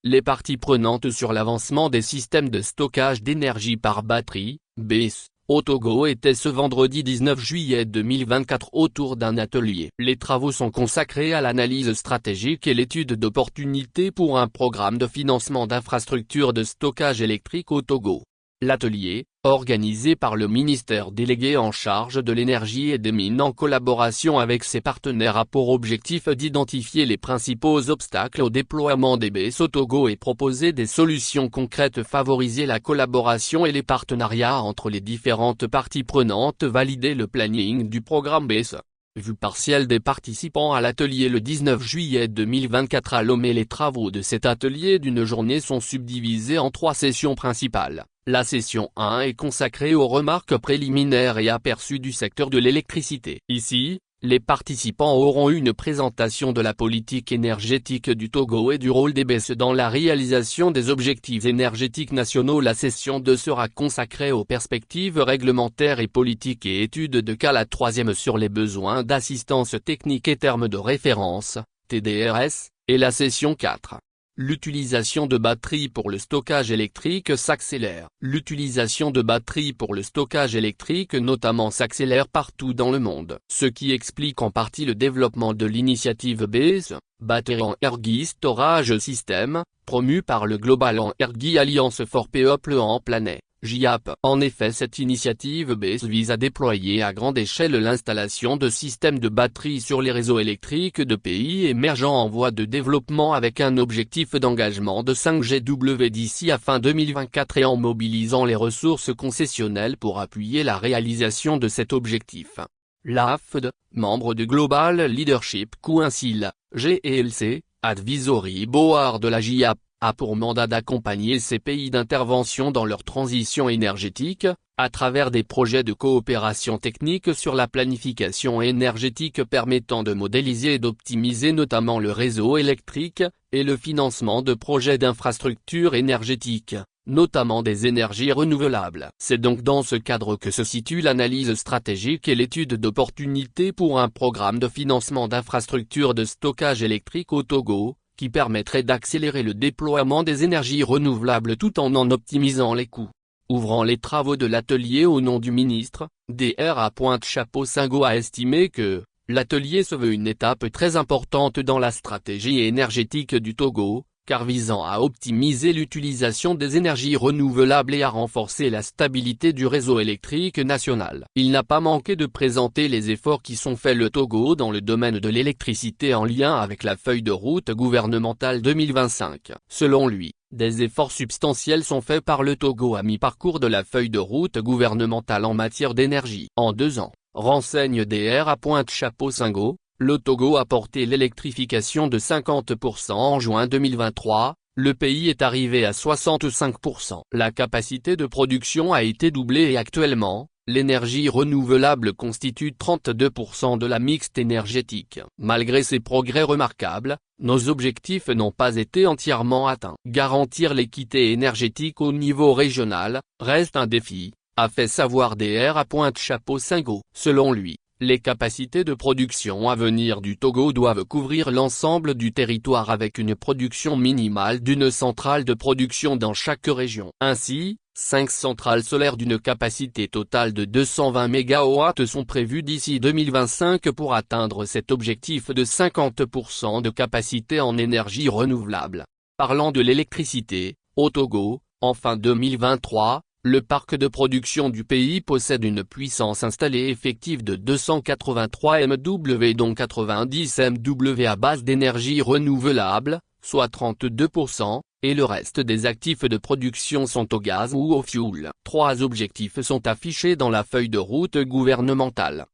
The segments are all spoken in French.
les parties prenantes sur l'avancement des systèmes de stockage d'énergie par batterie, BESS, au Togo étaient ce vendredi 19 juillet 2024 autour d'un atelier. Les travaux sont consacrés à l'analyse stratégique et l'étude d'opportunités pour un programme de financement d'infrastructures de stockage électrique au Togo. L'atelier, organisé par le ministère délégué en charge de l'énergie et des mines en collaboration avec ses partenaires, a pour objectif d'identifier les principaux obstacles au déploiement des BESS au Togo et proposer des solutions concrètes, favoriser la collaboration et les partenariats entre les différentes parties prenantes, valider le planning du programme BESS. Vue partielle des participants à l'atelier le 19 juillet 2024 à Lomé. Les travaux de cet atelier d'une journée sont subdivisés en 3 sessions principales. La session 1 est consacrée aux remarques préliminaires et aperçus du secteur de l'électricité. Ici, les participants auront une présentation de la politique énergétique du Togo et du rôle des BESS dans la réalisation des objectifs énergétiques nationaux. La session 2 sera consacrée aux perspectives réglementaires et politiques et études de cas. La troisième sur les besoins d'assistance technique et termes de référence, TDRS, et la session 4. L'utilisation de batteries pour le stockage électrique s'accélère. L'utilisation de batteries pour le stockage électrique notamment s'accélère partout dans le monde. Ce qui explique en partie le développement de l'initiative BESS, Battery Energy Storage System, promue par le Global Energy Alliance for People en Planet. GIAP. En effet, cette initiative BESS vise à déployer à grande échelle l'installation de systèmes de batteries sur les réseaux électriques de pays émergents en voie de développement avec un objectif d'engagement de 5 GW d'ici à fin 2024 et en mobilisant les ressources concessionnelles pour appuyer la réalisation de cet objectif. L'AFD, membre du Global Leadership Council, GLC, Advisory Board de la GIAP, a pour mandat d'accompagner ces pays d'intervention dans leur transition énergétique, à travers des projets de coopération technique sur la planification énergétique permettant de modéliser et d'optimiser notamment le réseau électrique, et le financement de projets d'infrastructures énergétiques, notamment des énergies renouvelables. C'est donc dans ce cadre que se situe l'analyse stratégique et l'étude d'opportunités pour un programme de financement d'infrastructures de stockage électrique au Togo, qui permettrait d'accélérer le déploiement des énergies renouvelables tout en optimisant les coûts. Ouvrant les travaux de l'atelier au nom du ministre, Dr Pointe-Chapeau-Senghor a estimé que l'atelier se veut une étape très importante dans la stratégie énergétique du Togo, car visant à optimiser l'utilisation des énergies renouvelables et à renforcer la stabilité du réseau électrique national. Il n'a pas manqué de présenter les efforts qui sont faits le Togo dans le domaine de l'électricité en lien avec la feuille de route gouvernementale 2025. Selon lui, des efforts substantiels sont faits par le Togo à mi-parcours de la feuille de route gouvernementale en matière d'énergie. En 2 ans, renseigne Dr Pointe-Chapeau-Senghor, le Togo a porté l'électrification de 50% en juin 2023, le pays est arrivé à 65%. La capacité de production a été doublée et actuellement, l'énergie renouvelable constitue 32% de la mixte énergétique. Malgré ces progrès remarquables, nos objectifs n'ont pas été entièrement atteints. Garantir l'équité énergétique au niveau régional reste un défi, a fait savoir Dr Pointe-Chapeau-Senghor. Selon lui, les capacités de production à venir du Togo doivent couvrir l'ensemble du territoire avec une production minimale d'une centrale de production dans chaque région. Ainsi, 5 centrales solaires d'une capacité totale de 220 MW sont prévues d'ici 2025 pour atteindre cet objectif de 50% de capacité en énergie renouvelable. Parlant de l'électricité, au Togo, en fin 2023, le parc de production du pays possède une puissance installée effective de 283 MW dont 90 MW à base d'énergie renouvelable, soit 32%, et le reste des actifs de production sont au gaz ou au fioul. 3 objectifs sont affichés dans la feuille de route gouvernementale.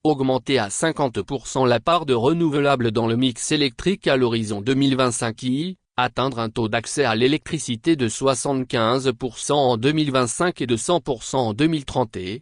Augmenter à 50% la part de renouvelables dans le mix électrique à l'horizon 2025. Atteindre un taux d'accès à l'électricité de 75% en 2025 et de 100% en 2030 et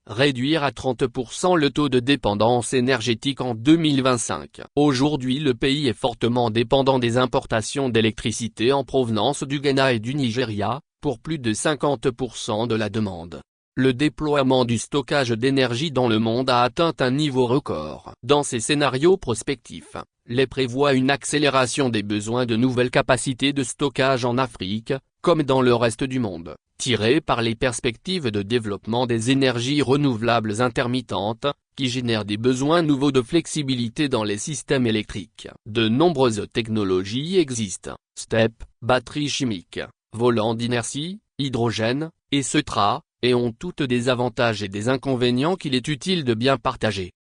réduire à 30% le taux de dépendance énergétique en 2025. Aujourd'hui le pays est fortement dépendant des importations d'électricité en provenance du Ghana et du Nigeria, pour plus de 50% de la demande. Le déploiement du stockage d'énergie dans le monde a atteint un niveau record. Dans ces scénarios prospectifs, les prévoit une accélération des besoins de nouvelles capacités de stockage en Afrique, comme dans le reste du monde, tirées par les perspectives de développement des énergies renouvelables intermittentes, qui génèrent des besoins nouveaux de flexibilité dans les systèmes électriques. De nombreuses technologies existent, STEP, batteries chimiques, volants d'inertie, hydrogène, etc., et ont toutes des avantages et des inconvénients qu'il est utile de bien partager.